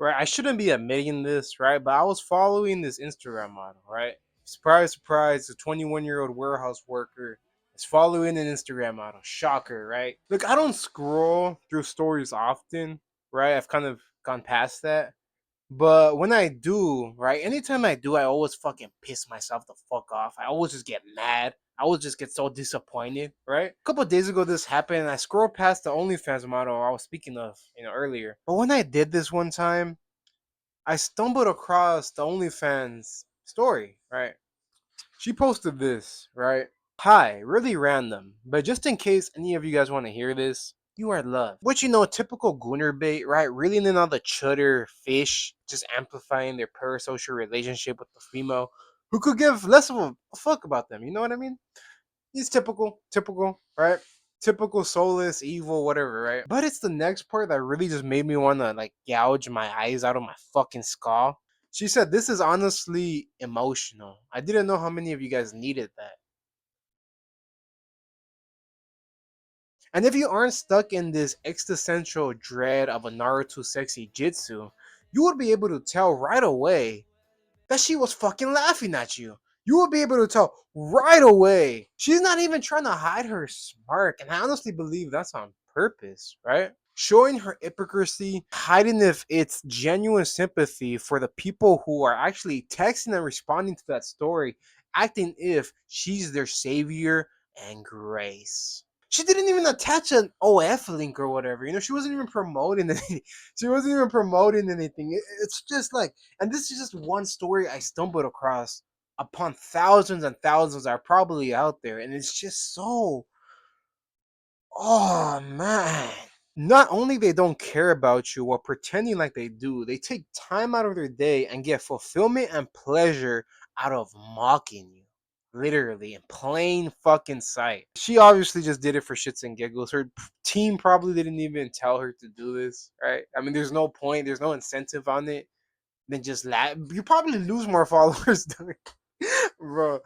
right? I shouldn't be admitting this, right? But I was following this Instagram model, right? Surprise, surprise, a 21-year-old warehouse worker is following an Instagram model. Shocker, right? Look, I don't scroll through stories often, right? I've kind of gone past that. But when I do, right, anytime I do, I always fucking piss myself the fuck off. I always just get mad. I always just get so disappointed, right? A couple of days ago, this happened, and I scrolled past the OnlyFans model I was speaking of, earlier. But when I did this one time, I stumbled across the OnlyFans story, right? She posted this, right? Hi, really random, but just in case any of you guys want to hear this, you are loved. Which, typical gooner bait, right? Reeling in all the chutter fish, just amplifying their parasocial relationship with the female who could give less of a fuck about them. You know what I mean? It's typical, right? Typical soulless, evil, whatever, right? But it's the next part that really just made me want to like gouge my eyes out of my fucking skull. She said, "This is honestly emotional. I didn't know how many of you guys needed that." And if you aren't stuck in this existential dread of a Naruto sexy jitsu, you would be able to tell right away that she was fucking laughing at you. You will be able to tell right away. She's not even trying to hide her smirk. And I honestly believe that's on purpose, right? Showing her hypocrisy, hiding if it's genuine sympathy for the people who are actually texting and responding to that story, acting if she's their savior and grace. She didn't even attach an OF link or whatever. She wasn't even promoting anything. She wasn't even promoting anything. It's just like, and this is just one story I stumbled across upon thousands and thousands are probably out there, and it's just so, oh man. Not only they don't care about you while pretending like they do, they take time out of their day and get fulfillment and pleasure out of mocking you. Literally in plain fucking sight. She obviously just did it for shits and giggles. Her team probably didn't even tell her to do this, right? I mean, there's no point, there's no incentive on it. Then just laugh. You probably lose more followers doing it, bro.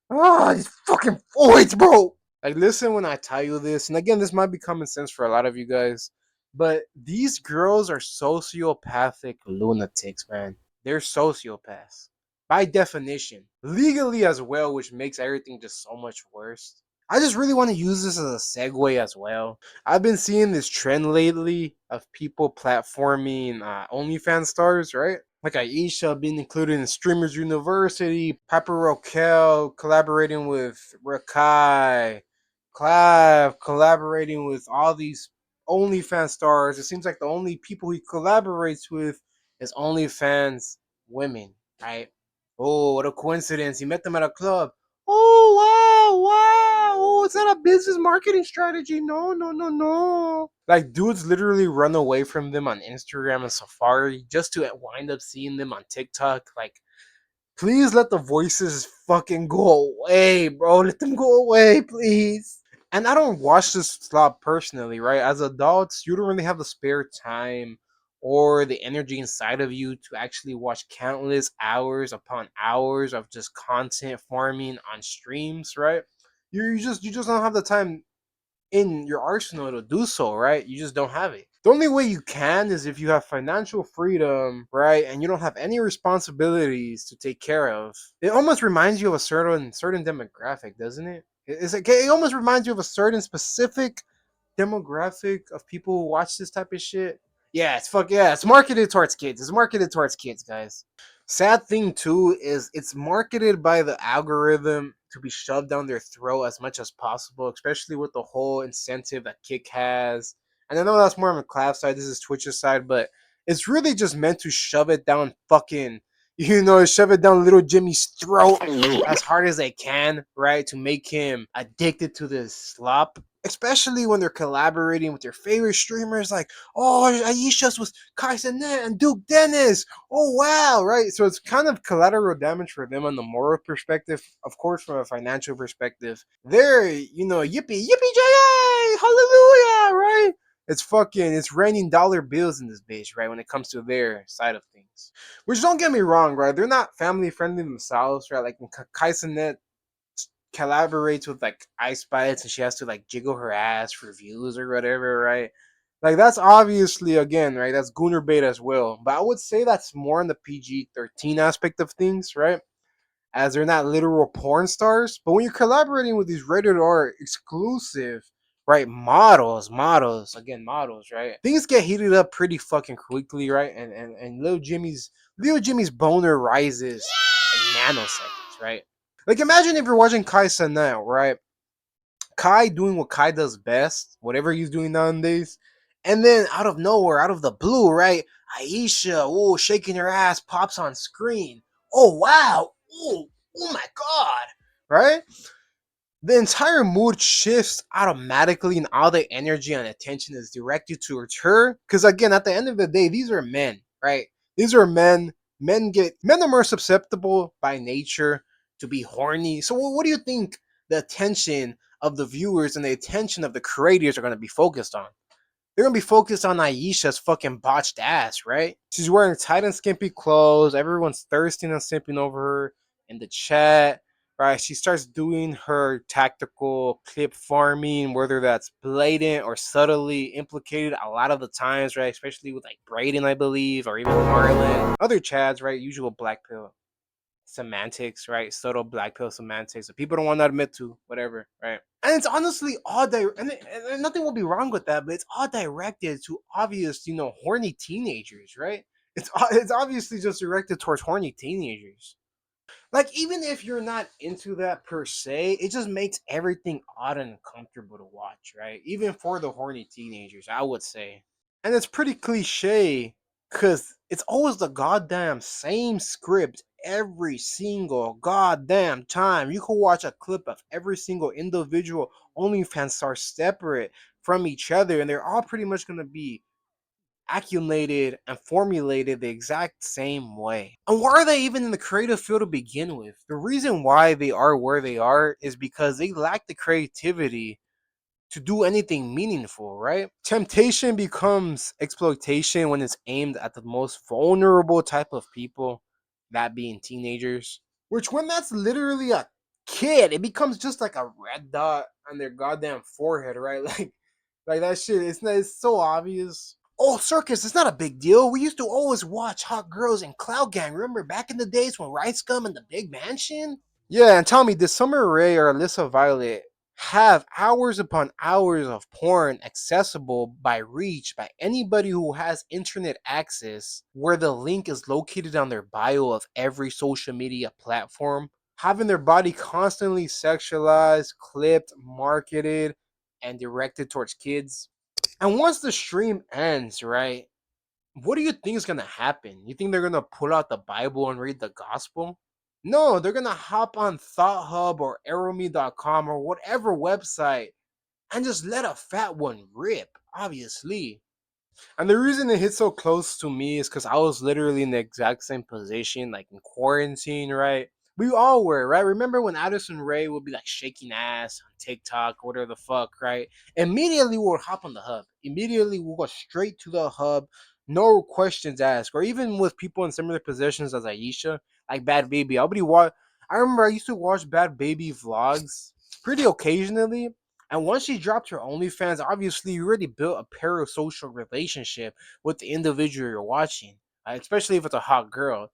Ah, these fucking voids, bro. Like, listen when I tell you this, and again, this might be common sense for a lot of you guys, but these girls are sociopathic lunatics, man. They're sociopaths by definition, legally as well, which makes everything just so much worse. I just really want to use this as a segue as well. I've been seeing this trend lately of people platforming OnlyFans stars, right? Like Aisha being included in Streamers University, Papa Roquel collaborating with Rakai, Clav collaborating with all these OnlyFans stars. It seems like the only people he collaborates with is OnlyFans women, right? Oh, what a coincidence. He met them at a club. Oh, wow, wow. Oh, it's not a business marketing strategy. No, no, no, no. Like, dudes literally run away from them on Instagram and Safari just to wind up seeing them on TikTok. Like, please let the voices fucking go away, bro. Let them go away, please. And I don't watch this slop personally, right? As adults, you don't really have the spare time or the energy inside of you to actually watch countless hours upon hours of just content farming on streams, right? You just don't have the time in your arsenal to do so, right? You just don't have it. The only way you can is if you have financial freedom, right? And you don't have any responsibilities to take care of. It almost reminds you of a certain demographic, doesn't it? It almost reminds you of a certain specific demographic of people who watch this type of shit. Yeah, it's marketed towards kids. It's marketed towards kids, guys. Sad thing too is it's marketed by the algorithm to be shoved down their throat as much as possible, especially with the whole incentive that Kick has. And I know that's more on the Clav side, this is Twitch's side, but it's really just meant to shove it down fucking, shove it down little Jimmy's throat as hard as they can, right? To make him addicted to this slop. Especially when they're collaborating with their favorite streamers, like, oh, Aisha's with Kai Cenat and Duke Dennis. Oh, wow, right? So it's kind of collateral damage for them on the moral perspective. Of course, from a financial perspective, they're, yippee, yippee, J.A., hallelujah, right? It's raining dollar bills in this bitch, right? When it comes to their side of things. Which, don't get me wrong, right? They're not family friendly themselves, right? Like when Kai Cenat collaborates with like Ice Bites and she has to like jiggle her ass for views or whatever, right? Like that's obviously again, right? That's gooner bait as well. But I would say that's more in the PG-13 aspect of things, right? As they're not literal porn stars. But when you're collaborating with these rated R exclusive, right, models, right? Things get heated up pretty fucking quickly, right? And little Jimmy's boner rises in nanoseconds, right? Like imagine if you're watching Kai Cenat, right? Kai doing what Kai does best, whatever he's doing nowadays. And then out of nowhere, out of the blue, right? Aisha, oh, shaking her ass, pops on screen. Oh wow. Oh my god. Right? The entire mood shifts automatically and all the energy and attention is directed towards her. Because again, at the end of the day, these are men, right? These are men. Men are more susceptible by nature to be horny. So what do you think the attention of the viewers and the attention of the creators are going to be focused on? They're gonna be focused on Aisha's fucking botched ass, right? She's wearing tight and skimpy clothes. Everyone's thirsting and simping over her in the chat, right? She starts doing her tactical clip farming, whether that's blatant or subtly implicated a lot of the times, right? Especially with like Brayden, I believe, or even Marlon. Other Chads, right? Usual black pill semantics, right? Subtle black pill semantics that people don't want to admit to, whatever, right? And it's honestly and nothing will be wrong with that, but it's all directed to obvious, horny teenagers, right? It's obviously just directed towards horny teenagers. Like even if you're not into that per se, it just makes everything odd and uncomfortable to watch, right? Even for the horny teenagers, I would say. And it's pretty cliche because it's always the goddamn same script every single goddamn time. You can watch a clip of every single individual OnlyFans star separate from each other, and they're all pretty much going to be accumulated and formulated the exact same way. And why are they even in the creative field to begin with? The reason why they are where they are is because they lack the creativity to do anything meaningful, right? Temptation becomes exploitation when it's aimed at the most vulnerable type of people, that being teenagers. Which, when that's literally a kid, it becomes just like a red dot on their goddamn forehead, right? Like that shit. It's so obvious. Oh, circus, it's not a big deal. We used to always watch Hot Girls and Cloud Gang. Remember back in the days when Rice Gum and the Big Mansion? Yeah, and tell me, did Summer Rae or Alyssa Violet have hours upon hours of porn accessible by reach by anybody who has internet access where the link is located on their bio of every social media platform? Having their body constantly sexualized, clipped, marketed, and directed towards kids? And once the stream ends, right? What do you think is gonna happen? You think they're gonna pull out the Bible and read the gospel? No, they're gonna hop on ThoughtHub or ArrowMe.com or whatever website and just let a fat one rip, obviously. And the reason it hit so close to me is because I was literally in the exact same position, like in quarantine, right? We all were, right? Remember when Addison Ray would be like shaking ass on TikTok, whatever the fuck, right? Immediately we'll hop on the hub. Immediately we'll go straight to the hub, no questions asked. Or even with people in similar positions as Aisha, like Bad Baby. I remember I used to watch Bad Baby vlogs pretty occasionally, and once she dropped her OnlyFans, obviously you already built a parasocial relationship with the individual you're watching, especially if it's a hot girl.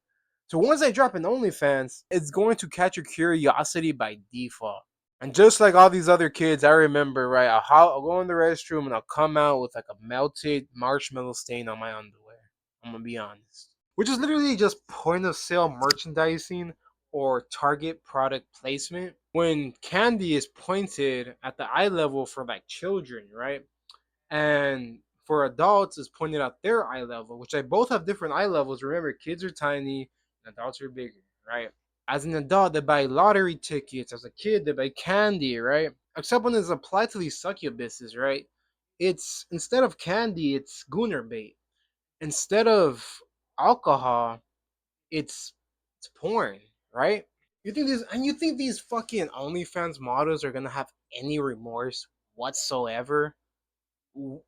So once they drop an OnlyFans, it's going to catch your curiosity by default. And just like all these other kids, I remember, right? I'll go in the restroom and I'll come out with like a melted marshmallow stain on my underwear. I'm gonna be honest. Which is literally just point of sale merchandising or target product placement. When candy is pointed at the eye level for like children, right? And for adults is pointed at their eye level, which they both have different eye levels. Remember, kids are tiny and adults are bigger, right? As an adult, they buy lottery tickets. As a kid, they buy candy, right? Except when it's applied to these succubuses, right? It's instead of candy, it's gooner bait. Instead of alcohol, it's it's porn, right? You think these fucking OnlyFans models are gonna have any remorse whatsoever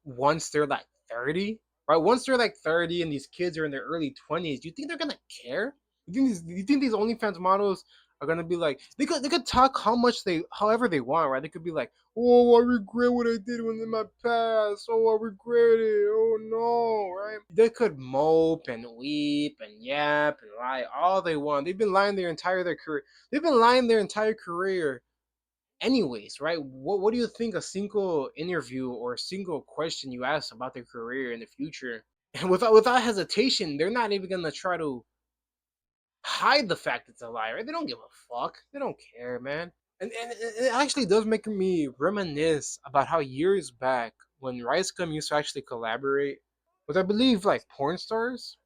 once they're like 30? Right? Once they're like 30 and these kids are in their early 20s, do you think they're gonna care? You think these OnlyFans models are gonna be like they could talk how much they however they want, right? They could be like, oh, I regret what I did when in my past. Oh, I regret it. Oh no, right? They could mope and weep and yap and lie all they want. They've been lying their career. They've been lying their entire career anyways, right? What do you think a single interview or a single question you ask about their career in the future, and without hesitation, they're not even gonna try to hide the fact it's a lie, right? They don't give a fuck. They don't care, man. And it actually does make me reminisce about how years back when Rice Gum used to actually collaborate with, I believe, like porn stars,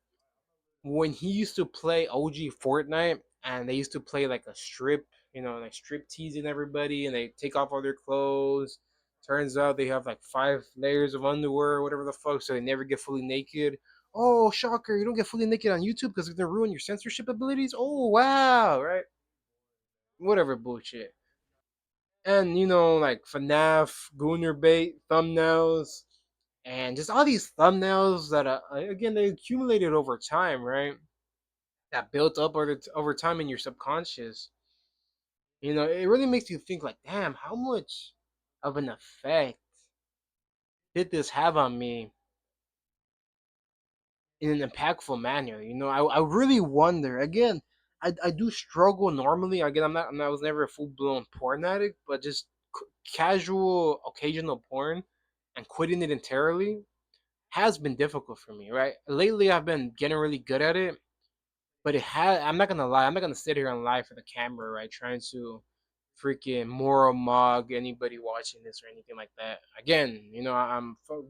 when he used to play OG Fortnite and they used to play like a strip, like strip teasing everybody and they take off all their clothes. Turns out they have like 5 layers of underwear or whatever the fuck, so they never get fully naked. Oh, shocker, you don't get fully naked on YouTube because it's gonna ruin your censorship abilities? Oh, wow, right? Whatever bullshit. And like FNAF, Gooner Bait, thumbnails, and just all these thumbnails that, again, they accumulated over time, right? That built up over time in your subconscious. It really makes you think like, damn, how much of an effect did this have on me in an impactful manner? I really wonder. Again, I do struggle normally. Again, I was never a full blown porn addict, but just casual, occasional porn and quitting it entirely has been difficult for me. Right, lately I've been getting really good at it, but it had. I'm not gonna lie. I'm not gonna sit here and lie for the camera, right? Trying to freaking moral mog anybody watching this or anything like that. Again,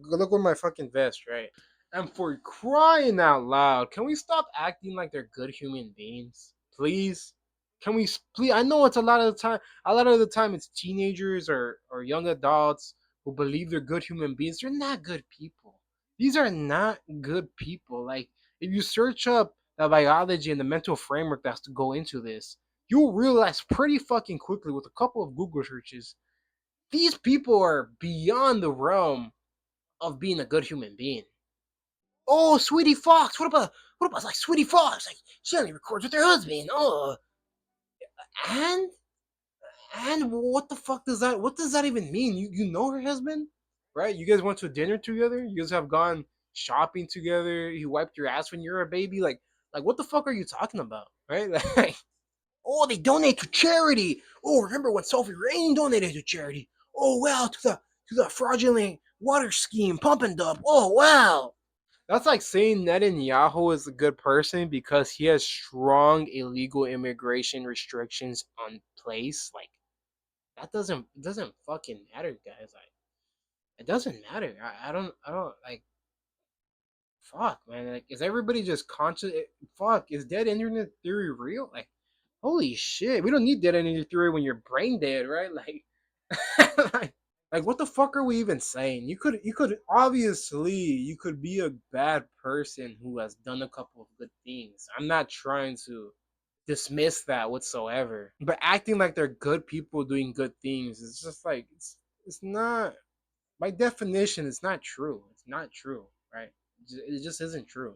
look with my fucking vest, right? And for crying out loud, can we stop acting like they're good human beings, please? Can we please? I know it's a lot of the time. A lot of the time, it's teenagers or young adults who believe they're good human beings. They're not good people. These are not good people. Like, if you search up the biology and the mental framework that's to go into this, you'll realize pretty fucking quickly with a couple of Google searches, these people are beyond the realm of being a good human being. Oh, Sweetie Fox. What about like Sweetie Fox? Like, she only records with her husband. Oh, and what does that even mean? You know her husband, right? You guys went to dinner together. You guys have gone shopping together. He wiped your ass when you were a baby. Like what the fuck are you talking about, right? Like, oh, they donate to charity. Oh, remember when Sophie Rain donated to charity? Oh wow, to the fraudulent water scheme, pump and dump. Oh wow. That's like saying Netanyahu is a good person because he has strong illegal immigration restrictions on place. Like, that doesn't fucking matter, guys. Like, it doesn't matter. I don't like. Fuck, man. Like, is everybody just conscious? Fuck, is dead internet theory real? Like, holy shit, we don't need dead internet theory when you're brain dead, right? Like, like, what the fuck are we even saying? You could obviously you could be a bad person who has done a couple of good things. I'm not trying to dismiss that whatsoever. But acting like they're good people doing good things is just like it's not, by definition, it's not true. It's not true, right? It just isn't true.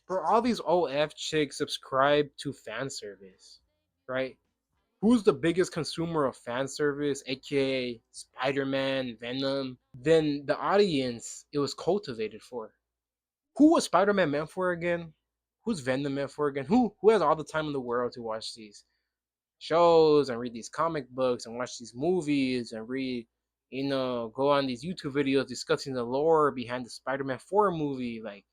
Bro, all these OF chicks subscribe to fan service, right? Who's the biggest consumer of fan service, aka Spider-Man, Venom? Then the audience it was cultivated for. Who was Spider-Man meant for again? Who's Venom meant for again? Who has all the time in the world to watch these shows and read these comic books and watch these movies and read, go on these YouTube videos discussing the lore behind the Spider-Man 4 movie? Like,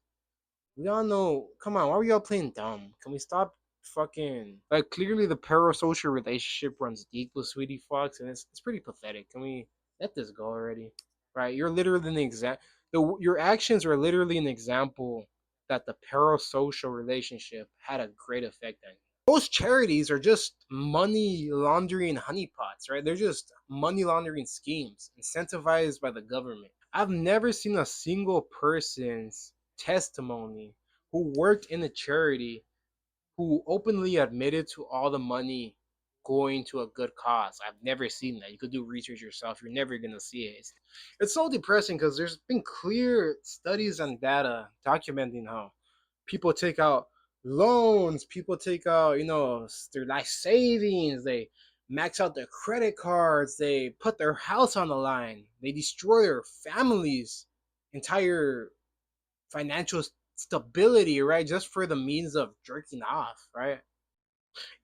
we all know. Come on, why are we all playing dumb? Can we stop fucking like? Clearly, the parasocial relationship runs deep with Sweetie Fox, and it's pretty pathetic. Can we let this go already? Right? You're literally an example. Your actions are literally an example that the parasocial relationship had a great effect on you. Most charities are just money laundering honeypots, right? They're just money laundering schemes incentivized by the government. I've never seen a single person's testimony who worked in a charity who openly admitted to all the money going to a good cause. I've never seen that. You could do research yourself. You're never gonna see it. It's so depressing because there's been clear studies and data documenting how people take out loans. People take out, their life savings. They max out their credit cards. They put their house on the line. They destroy their families, entire financial stability, right? Just for the means of jerking off, right?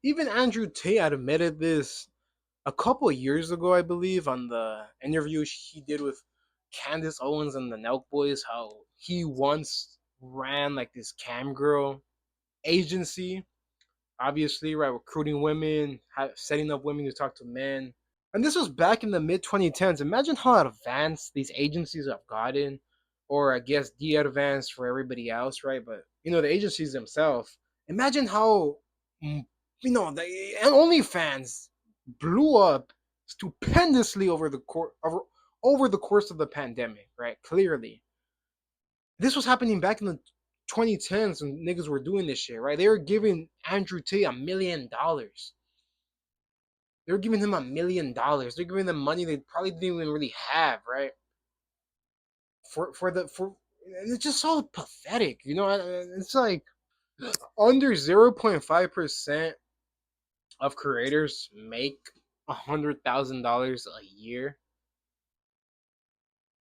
Even Andrew Tate admitted this a couple years ago, I believe, on the interview he did with Candace Owens and the Nelk Boys, how he once ran like this cam girl agency, obviously, right, recruiting women, setting up women to talk to men. And this was back in the mid 2010s. Imagine how advanced these agencies have gotten, or I guess de advanced for everybody else, right? But the agencies themselves. Imagine how mm, the OnlyFans blew up stupendously over the course of the pandemic, right? Clearly, this was happening back in the 2010s when niggas were doing this shit, right? They were giving Andrew Tate $1 million. They were giving him $1 million. They're giving them money they probably didn't even really have, right? For and it's just so pathetic, It's like under 0.5% of creators make $100,000 a year,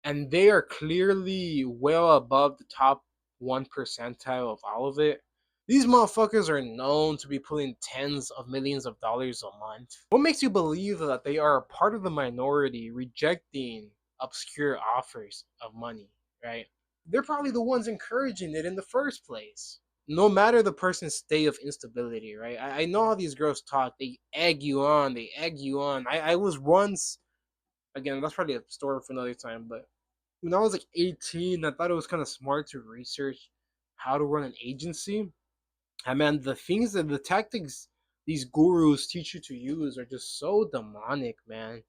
and they are clearly well above the top 1 percentile of all of it. These motherfuckers are known to be pulling tens of millions of dollars a month. What makes you believe that they are a part of the minority rejecting obscure offers of money, right? They're probably the ones encouraging it in the first place. No matter the person's state of instability, right? I know how these girls talk. They egg you on. They egg you on. I was once, again, that's probably a story for another time, but when I was like 18, I thought it was kind of smart to research how to run an agency. I mean, the tactics these gurus teach you to use are just so demonic, man.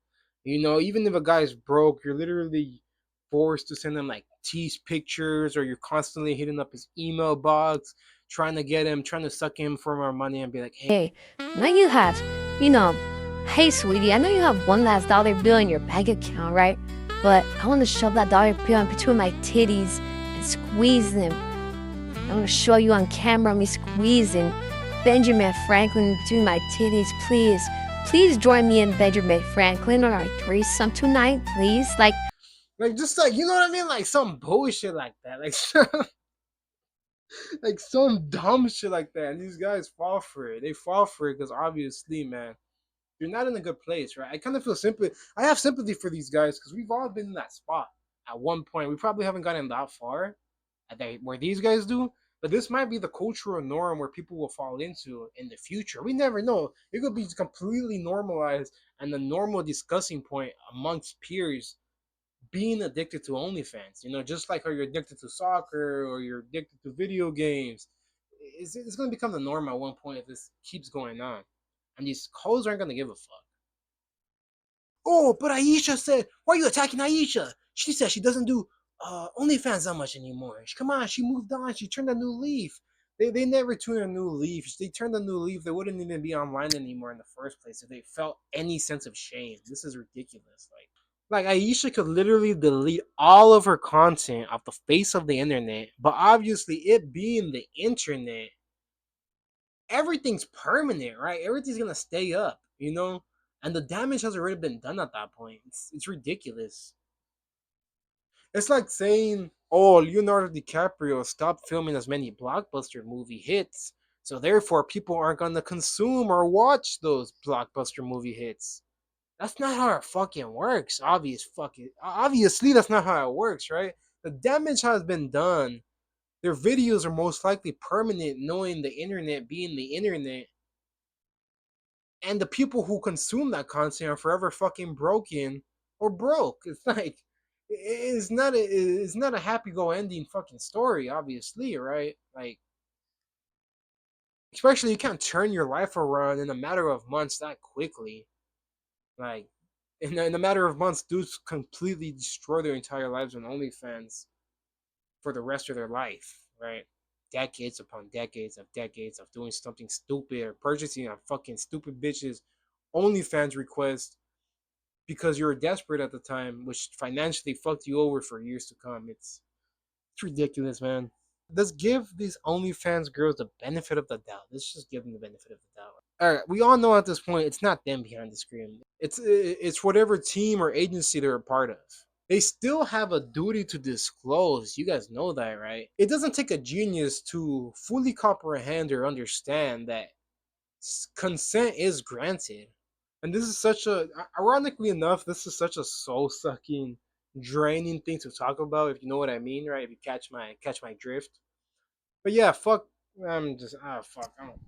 Even if a guy's broke, you're literally forced to send him like tease pictures, or you're constantly hitting up his email box, trying to suck him for more money and be like, hey, Hey, now you have, you know, hey, sweetie, I know you have one last dollar bill in your bank account, right? But I want to shove that dollar bill in between my titties and squeeze them. I want to show you on camera me squeezing Benjamin Franklin between my titties, please. Please join me in Benjamin Franklin on our threesome tonight, please. just like, you know what I mean? Like some bullshit like that. Like, like some dumb shit like that. And these guys fall for it. They fall for it because obviously, man, you're not in a good place, right? I kind of feel sympathy. I have sympathy for these guys because we've all been in that spot at one point. We probably haven't gotten that far where these guys do, but this might be the cultural norm where people will fall into in the future. We never know. It could be completely normalized and the normal discussing point amongst peers being addicted to OnlyFans. Just like how you're addicted to soccer or you're addicted to video games. It's going to become the norm at one point if this keeps going on. And these hoes aren't going to give a fuck. Oh, but Aisha said, why are you attacking Aisha? She said she doesn't do OnlyFans that much anymore. Come on, she moved on. She turned a new leaf. They never turned a new leaf. If they turned a new leaf, they wouldn't even be online anymore in the first place if they felt any sense of shame. This is ridiculous. Like Aisha could literally delete all of her content off the face of the internet, but obviously it being the internet, everything's permanent, right? Everything's gonna stay up. And the damage has already been done at that point. It's ridiculous. It's like saying, "Oh, Leonardo DiCaprio stopped filming as many blockbuster movie hits, so therefore people aren't gonna consume or watch those blockbuster movie hits." That's not how it fucking works. Obviously, that's not how it works, right? The damage has been done. Their videos are most likely permanent, knowing the internet being the internet, and the people who consume that content are forever fucking broken or broke. It's like it's not a happy go ending fucking story, obviously, right? Like, especially you can't turn your life around in a matter of months that quickly. Like, in a matter of months, dudes completely destroy their entire lives on OnlyFans for the rest of their life, right? Decades upon decades of doing something stupid or purchasing a fucking stupid bitch's OnlyFans request because you were desperate at the time, which financially fucked you over for years to come. It's ridiculous, man. Let's give these OnlyFans girls the benefit of the doubt. Let's just give them the benefit of the doubt. All right, we all know at this point it's not them behind the screen. It's whatever team or agency they're a part of. They still have a duty to disclose. You guys know that, right? It doesn't take a genius to fully comprehend or understand that consent is granted. And this is such a, ironically enough, this is such a soul sucking, draining thing to talk about. If you know what I mean, right? If you catch my drift. But yeah, fuck. I'm just fuck. I don't.